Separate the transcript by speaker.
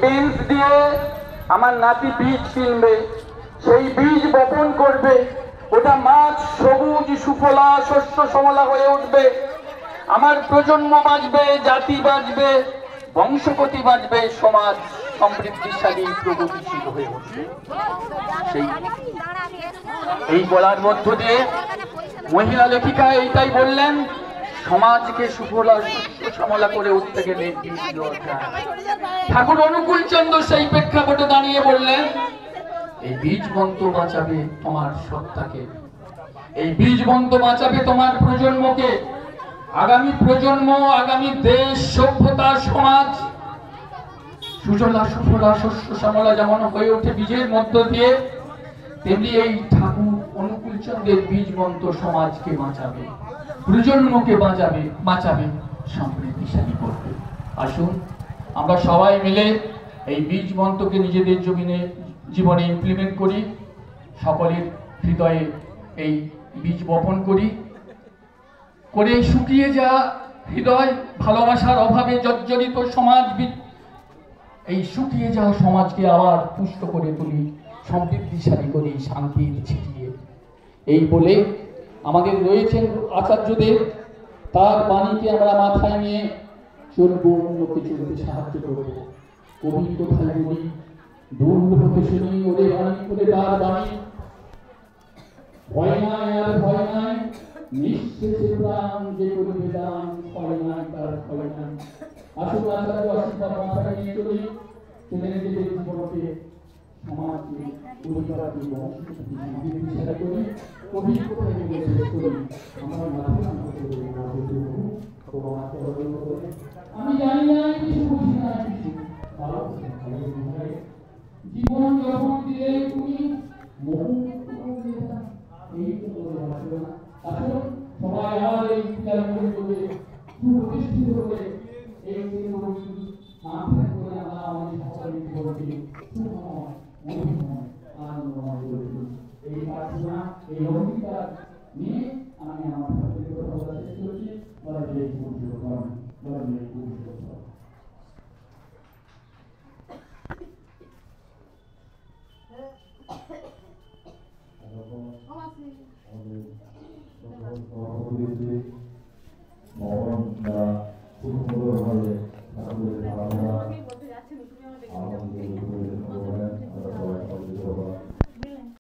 Speaker 1: Pens দিয়ে আমার নাতি বীজ কিনবে, সেই বীজ বপন করবে, ওটা মাছ সবুজ সুফলা শস্য শ্যামলা হয়ে উঠবে, আমার প্রজন্ম বাঁচবে, জাতি বাঁচবে, বংশগতি বাঁচবে, সমাজ সমৃদ্ধিশালী প্রগতিশীল হয়ে উঠবে। এই বলার মধ্য দিয়ে মহিলা লেখিকা এইটাই বললেন, সমাজকে সুফলা শ্যামলা করে উঠতে গেলে বীজ দরকার। ঠাকুর অনুকূল চন্দ্র সেই প্রেক্ষাপটে দাঁড়িয়ে বললেন, এই বীজ মন্ত্র বাঁচাবে তোমার সত্তাকে, এই বীজ মন্ত্র বাঁচাবে তোমার প্রজন্মকে। আগামী প্রজন্ম, আগামী দেশ, সভ্যতা, সমাজ সুজলা সুফলা শস্য শ্যামলা যেমন হয়ে ওঠে বীজের মধ্য দিয়ে, তেমনি এই ঠাকুর অনুকূল চন্দ্রের বীজ মন্ত্র সমাজকে বাঁচাবে, প্রজন্মকে বাঁচাবে, সমৃদ্ধিশালী করবে। আসুন আমরা সবাই মিলে এই বীজ মন্ত্রকে নিজেদের জীবনে ইমপ্লিমেন্ট করি, সকলের হৃদয়ে এই বীজ বপন করি, করে শুকিয়ে যাওয়া হৃদয়, ভালোবাসার অভাবে জর্জরিত সমাজ, এই শুকিয়ে যাওয়া সমাজকে আবার পুষ্ট করে তুলি, সমৃদ্ধিশালী করি, শান্তির ছিটিয়ে। এই বলে আমাদের রয়েছেন আচার্যদেব, তার বাণীকে আমরা মাথায় নিয়ে চলবো, অন্যকে চলতে সাহায্য করবো। কবি কোথায় বলি, দূর হতে শুনি ওদের বাণী, করে তার বাণী। ভয় নাই আর ভয় নাই, নিঃশেষে প্রাণ যে করবে দান, ভয় নাই তার ভয় নাই। আসুন আচার্য আশীর্বাদ মাথায় নিয়ে চলি, চলে নিজেদের জীবনকে, সমাজকে, পরিবারকে, বংশকে সমৃদ্ধিশালী করি। কবি কোথায় গিয়ে শেষ করি, আমার মাথায় আমি জানি না কিছু, বুঝি না কিছু, জীবন যখন দিলে তুমি আসুন সবাই আমার এই সুপ্রতিষ্ঠিত করে এই আমাদের সকলের জীবনকে